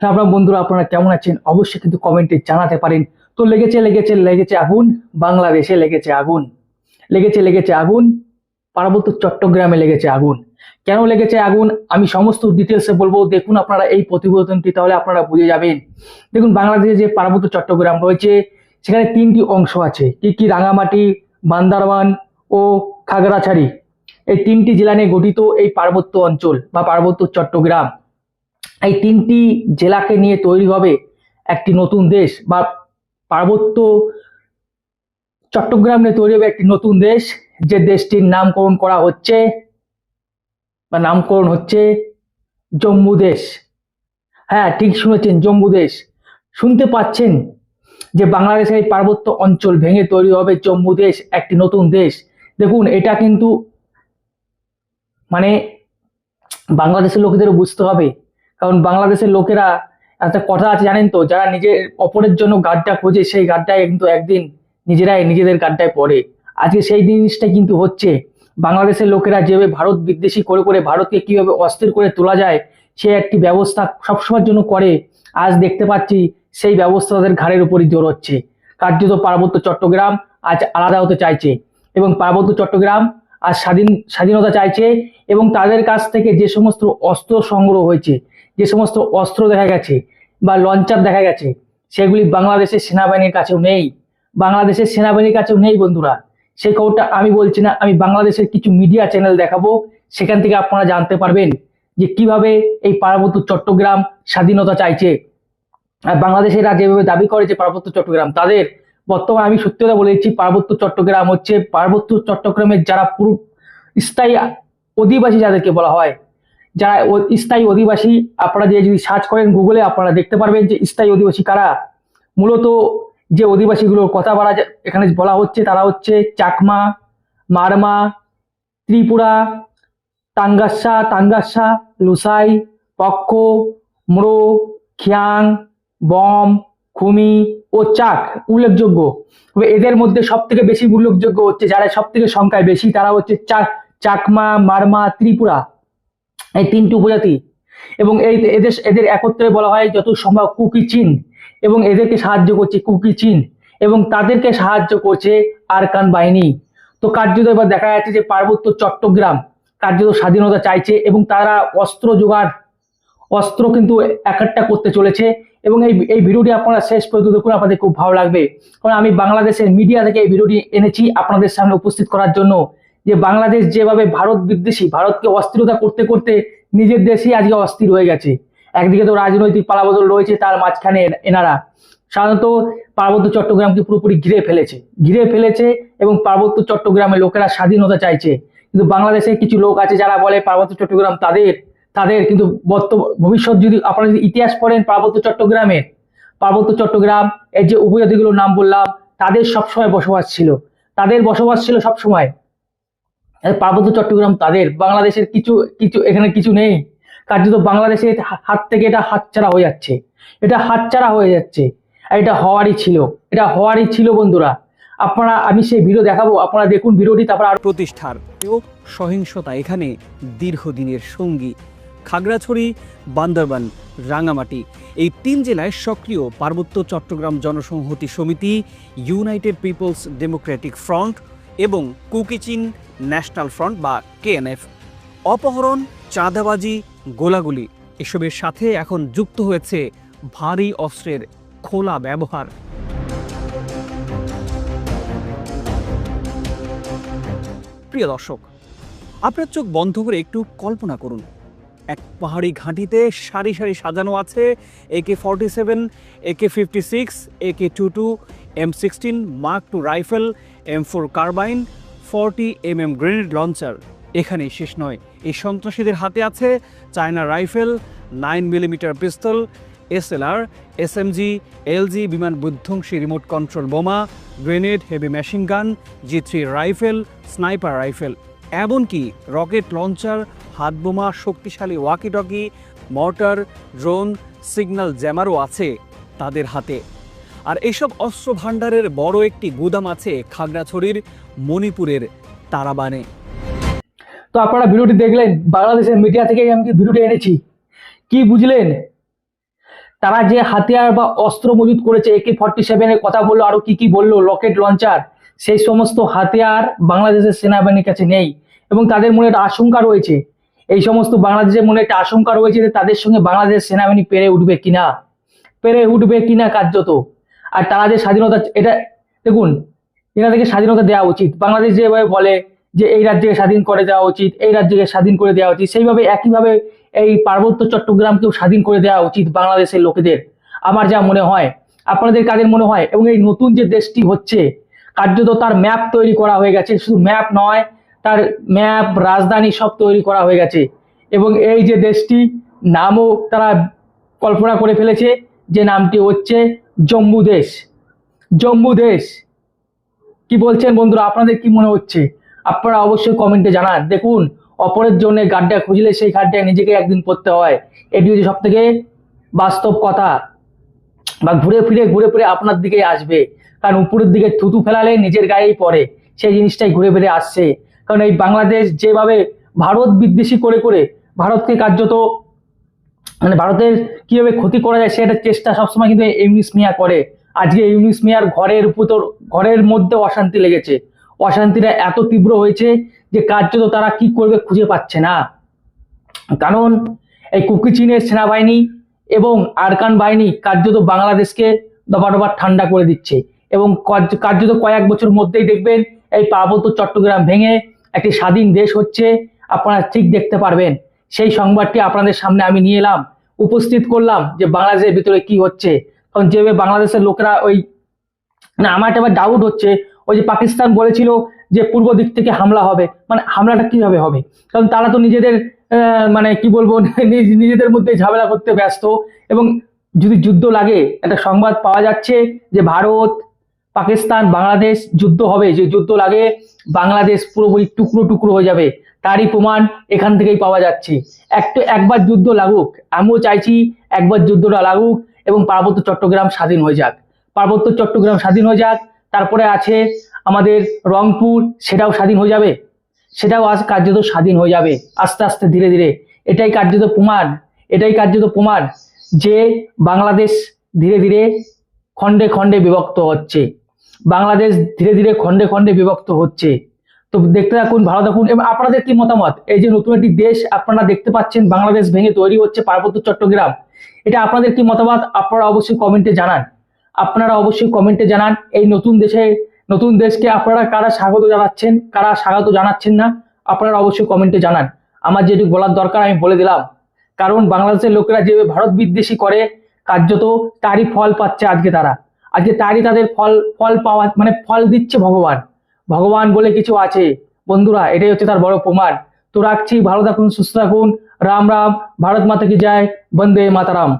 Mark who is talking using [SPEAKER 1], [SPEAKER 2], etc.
[SPEAKER 1] হ্যাঁ, আপনার বন্ধুরা আপনারা কেমন আছেন অবশ্যই কিন্তু কমেন্টে জানাতে পারেন। তো লেগেছে আগুন, বাংলাদেশে লেগেছে আগুন, লেগেছে আগুন, পার্বত্য চট্টগ্রামে লেগেছে আগুন। কেন লেগেছে আগুন আমি সমস্ত ডিটেলসে বলবো, দেখুন আপনারা এই প্রতিবেদনটি, তাহলে আপনারা বুঝে যাবেন। দেখুন, বাংলাদেশে যে পার্বত্য চট্টগ্রাম রয়েছে সেখানে তিনটি অংশ আছে, কি কি? রাঙামাটি, বান্দরবান ও খাগড়াছড়ি। এই তিনটি জেলা নিয়ে গঠিত এই পার্বত্য অঞ্চল বা পার্বত্য চট্টগ্রাম। এই তিনটি জেলাকে নিয়ে তৈরি হবে একটি নতুন দেশ, বা পার্বত্য চট্টগ্রাম নিয়ে তৈরি হবে একটি নতুন দেশ, যে দেশটির নামকরণ হচ্ছে জম্মু দেশ। হ্যাঁ, ঠিক শুনেছেন, জম্মু দেশ। শুনতে পাচ্ছেন যে বাংলাদেশের এই পার্বত্য অঞ্চল ভেঙে তৈরি হবে জম্মু দেশ, একটি নতুন দেশ। দেখুন, এটা কিন্তু মানে বাংলাদেশের লোকেদেরও বুঝতে হবে, কারণ বাংলাদেশের লোকেরা, একটা কথা আছে জানেন তো, যারা নিজের অপরের জন্য গাড্ডা খোঁজে সেই গাড্ডায় কিন্তু একদিন নিজেরাই নিজেদের গাড্ডায় পড়ে। আজকে সেই জিনিসটা কিন্তু হচ্ছে। বাংলাদেশের লোকেরা যেভাবে ভারত বিদ্বেষী করে করে ভারতকে কিভাবে অস্থির করে তোলা যায় সে একটি ব্যবস্থা সবসময়ের জন্য করে, আজ দেখতে পাচ্ছি সেই ব্যবস্থা তাদের ঘাড়ের উপরই জোর হচ্ছে। কার্যত পার্বত্য চট্টগ্রাম আজ আলাদা হতে চাইছে, এবং পার্বত্য চট্টগ্রাম আজ স্বাধীনতা চাইছে। এবং তাদের কাছ থেকে যে সমস্ত অস্ত্র সংগ্রহ হয়েছে, যে সমস্ত অস্ত্র দেখা গেছে বা লঞ্চার দেখা গেছে, সেগুলি বাংলাদেশের সেনাবাহিনীর কাছেও নেই। বাংলাদেশের সেনাবাহিনীর কাছেও নেই বন্ধুরা। সেই খবরটা আমি বলছি না, আমি বাংলাদেশের কিছু মিডিয়া চ্যানেল দেখাবো, সেখান থেকে আপনারা জানতে পারবেন যে কিভাবে এই পার্বত্য চট্টগ্রাম স্বাধীনতা চাইছে। আর বাংলাদেশেরা যেভাবে দাবি করে যে পার্বত্য চট্টগ্রাম তাদের, বর্তমানে আমি সত্যি কথা বলে দিচ্ছি, পার্বত্য চট্টগ্রাম হচ্ছে পার্বত্য চট্টগ্রামের যারা পুরো স্থায়ী অধিবাসী যাদেরকে বলা হয়, যারা স্থায়ী অধিবাসী, আপনারা যদি সার্চ করেন গুগলে আপনারা দেখতে পারবেন যে স্থায়ী অধিবাসী কারা। মূলত যে অধিবাসীগুলোর কথা এখানে বলা হচ্ছে তারা হচ্ছে চাকমা, মারমা, ত্রিপুরা, তাঙ্গাসা, লুসাই, পক্ষ, মোরো, খিয়াং, বম, খুমি ও চাক উল্লেখযোগ্য। তবে এদের মধ্যে সব থেকে বেশি উল্লেখযোগ্য হচ্ছে, যারা সব থেকে সংখ্যায় বেশি তারা হচ্ছে চাকমা, মারমা, ত্রিপুরা, এই তিনটি উপজাতি। এবং এদের একত্রে বলা হয় যত সম্ভব কুকি চীন, এবং এদেরকে সাহায্য করছে কুকি চীন, এবং তাদেরকে সাহায্য করছে আরাকান বাহিনী। তো কার্যত এবার দেখা যাচ্ছে যে পার্বত্য চট্টগ্রাম কার্যত স্বাধীনতা চাইছে, এবং তারা অস্ত্র কিন্তু একটা করতে চলেছে। এবং এই ভিডিওটি আপনারা শেষ পর্যন্ত দেখুন, আপনাদের খুব ভালো লাগবে, কারণ আমি বাংলাদেশের মিডিয়া থেকে এই ভিডিওটি এনেছি আপনাদের সামনে উপস্থিত করার জন্য, যে বাংলাদেশ যেভাবে ভারত বিদ্বেষী, ভারতকে অস্থিরতা করতে করতে নিজের দেশেই আজকে অস্থির হয়ে গেছে। একদিকে তো রাজনৈতিক পালাবদল রয়েছে, তার মাঝখানে এনারা সাধারণত পার্বত্য চট্টগ্রামকে পুরোপুরি ঘিরে ফেলেছে, এবং পার্বত্য চট্টগ্রামের লোকেরা স্বাধীনতা চাইছে। কিন্তু বাংলাদেশের কিছু লোক আছে যারা বলে পার্বত্য চট্টগ্রাম তাদের, কিন্তু ভবিষ্যৎ যদি আপনারা যদি ইতিহাস পড়েন পার্বত্য চট্টগ্রাম এর যে উপজাতিগুলোর নাম বললাম, তাদের সবসময় বসবাস ছিল সবসময়। পার্বত্য চট্টগ্রাম তাদের, বাংলাদেশের কিছু কিছু এখানে কিছু নেই। কার্যত বাংলাদেশের হাত থেকে এটা হাতছাড়া হয়ে যাচ্ছে, আর এটা হওয়ারই ছিল বন্ধুরা। আমি সেই ভিডিও দেখাবো, আপনারা দেখুন ভিডিওটি, তারপর আর
[SPEAKER 2] প্রতিষ্ঠার সহিংসতা এখানে দীর্ঘদিনের সঙ্গী। খাগড়াছড়ি, বান্দরবান, রাঙামাটি এই তিন জেলায় সক্রিয় পার্বত্য চট্টগ্রাম জনসংহতি সমিতি, ইউনাইটেড পিপলস ডেমোক্রেটিক ফ্রন্ট এবং কুকিচিন ন্যাশনাল ফ্রন্ট বা কেএনএফ। অপহরণ, চাঁদাবাজি, গোলাগুলি এসবের সাথে এখন যুক্ত হয়েছে ভারী অস্ত্রের খোলা ব্যবহার। প্রিয় দর্শক, আপনার চোখ বন্ধ করে একটু কল্পনা করুন, এক পাহাড়ি ঘাঁটিতে সারি সারি সাজানো আছে AK-47, AK-56, AK-22, M16, Mark II rifle, M4 carbine, 40mm grenade launcher. এখানেই শেষ নয়, এই সন্ত্রাসীদের হাতে আছে চায়না রাইফেল, 9mm পিস্তল, SLR, SMG, LG বিমান বিধ্বংসী রিমোট কন্ট্রোল বোমা, grenade, heavy machine gun, G3 rifle, sniper rifle, এমনকি রকেট লঞ্চার, হাত বোমা, শক্তিশালী ওয়াকিটকি, মর্টার, ড্রোন, সিগন্যাল জ্যামারও আছে তাদের হাতে। আর এসব অস্ত্র ভাণ্ডারের বড় একটি গুদাম আছে খাগড়াছড়ির মণিপুরের তারাবানে।
[SPEAKER 1] তো আপনারা ভিডিওটি দেখলেন, বাংলাদেশের মিডিয়া থেকে আমি ভিডিওটি এনেছি। কি বুঝলেন? তারা যে হাতিয়ার বা অস্ত্র মজুত করেছে, AK-47 এর কথা বললো, আরো কি কি বললো, রকেট লঞ্চার, সেই সমস্ত হাতিয়ার বাংলাদেশের সেনাবাহিনীর কাছে নেই। এবং তাদের মনে একটা আশঙ্কা রয়েছে, এই সমস্ত বাংলাদেশের মনে একটা আশঙ্কা রয়েছে যে তাদের সঙ্গে বাংলাদেশ সেনাবাহিনী পেরে উঠবে কিনা কার্যত। আর তারা যে স্বাধীনতা, এটা দেখুন, এনাদেরকে স্বাধীনতা দেওয়া উচিত। বাংলাদেশ যেভাবে বলে যে এই রাজ্যকে স্বাধীন করে দেওয়া উচিত, এই রাজ্যকে স্বাধীন করে দেওয়া উচিত, সেইভাবে একইভাবে এই পার্বত্য চট্টগ্রামকেও স্বাধীন করে দেওয়া উচিত বাংলাদেশের লোকেদের, আমার যা মনে হয়। আপনাদের কাদের মনে হয়? এবং এই নতুন যে দেশটি হচ্ছে, কার্যত তার ম্যাপ তৈরি করা হয়ে গেছে, শুধু ম্যাপ নয়, তার ম্যাপ, রাজধানী সব তৈরি করা হয়ে গেছে। এবং এই যে দেশটি, নামও তারা কল্পনা করে ফেলেছে, যে নামটি হচ্ছে জম্মু দেশ। জম্মু দেশ, কি বলছেন বন্ধুরা? আপনাদের কি মনে হচ্ছে? আপনারা অবশ্যই কমেন্টে জানান। দেখুন, অপরের জন্য গাড্ডা খুঁজলে সেই গাড্ডায় নিজেকে একদিন পড়তে হয়, এটি হচ্ছে সব থেকে বাস্তব কথা। বা ঘুরে ফিরে আপনার দিকেই আসবে, কারণ উপরের দিকে থুতু ফেলালে নিজের গায়েই পড়ে, সেই জিনিসটাই ঘুরে ফিরে আসছে। কারণ এই বাংলাদেশ যেভাবে ভারত বিদ্বেষী করে ভারতকে কার্যত, মানে ভারতের কিভাবে ক্ষতি করা যায় সেটা চেষ্টা সবসময় কিন্তু ইউনূস মিয়া করে। আজকে ইউনূস মিয়ার ঘরের মধ্যে অশান্তি লেগেছে, অশান্তিটা এত তীব্র হয়েছে যে কার্যত তারা কি করবে খুঁজে পাচ্ছে না। কারণ এই কুকি চীনের সেনাবাহিনী এবং আরাকান বাহিনী কার্যত বাংলাদেশকে দফা ঠান্ডা করে দিচ্ছে। এবং কার্যত কয়েক বছর মধ্যেই দেখবেন এই পার্বত্য চট্টগ্রাম ভেঙে একটি স্বাধীন দেশ হচ্ছে, আপনারা ঠিক দেখতে পারবেন। সেই সংবাদটি আপনাদের সামনে আমি নিয়ে এলাম, উপস্থিত করলাম যে বাংলাদেশের ভিতরে কি হচ্ছে। কারণ যেভাবে বাংলাদেশের লোকেরা না, আমার একটা ডাউট হচ্ছে, ওই যে পাকিস্তান বলেছিল যে পূর্ব দিক থেকে হামলা হবে, মানে হামলাটা কিভাবে হবে? কারণ তারা তো নিজেদের মানে কি বলবো, নিজেদের মধ্যে ঝামেলা করতে ব্যস্ত। এবং যদি যুদ্ধ লাগে, একটা সংবাদ পাওয়া যাচ্ছে যে ভারত, পাকিস্তান, বাংলাদেশ যুদ্ধ হবে, যে যুদ্ধ লাগে বাংলাদেশ পুরোপুরি টুকরো টুকরো হয়ে যাবে, তারই প্রমাণ এখান থেকেই পাওয়া যাচ্ছে। একবার যুদ্ধ লাগুক, আমিও চাইছি একবার যুদ্ধটা লাগুক এবং পার্বত্য চট্টগ্রাম স্বাধীন হয়ে যাক। পার্বত্য চট্টগ্রাম স্বাধীন হয়ে যাক, তারপরে আছে আমাদের রংপুর, সেটাও স্বাধীন হয়ে যাবে, সেটাও আজ কার্যত স্বাধীন হয়ে যাবে আস্তে আস্তে ধীরে ধীরে। এটাই কার্যত প্রমাণ যে বাংলাদেশ ধীরে ধীরে খণ্ডে খণ্ডে বিভক্ত হচ্ছে, বাংলাদেশ ধীরে ধীরে খণ্ডে খণ্ডে বিভক্ত হচ্ছে। তো দেখতে থাকুন, ভালো থাকুন। এবং আপনাদের কি মতামত? এই যে নতুন একটি দেশ আপনারা দেখতে পাচ্ছেন বাংলাদেশ ভেঙে তৈরি হচ্ছে পার্বত্য চট্টগ্রাম, এটা আপনাদের কি মতামত? আপনারা অবশ্যই কমেন্টে জানান। এই নতুন দেশকে আপনারা কারা স্বাগত জানাচ্ছেন, কারা স্বাগত জানাচ্ছেন না, আপনারা অবশ্যই কমেন্টে জানান। আমার যেটুকু বলার দরকার আমি বলে দিলাম। কারণ বাংলাদেশের লোকেরা যে ভারত বিদ্বেষী করে, কার্যত তারই ফল পাচ্ছে আজকে তারই তাদের ফল পাওয়া, মানে ফল দিচ্ছে ভগবান বলে কিছু আছে বন্ধুরা, এটাই হচ্ছে তার বড় প্রমাণ। তো রাখছি, ভালো থাকুন, সুস্থ থাকুন, রাম রাম, ভারত মাতা কি জয়, বন্দে মাতারাম।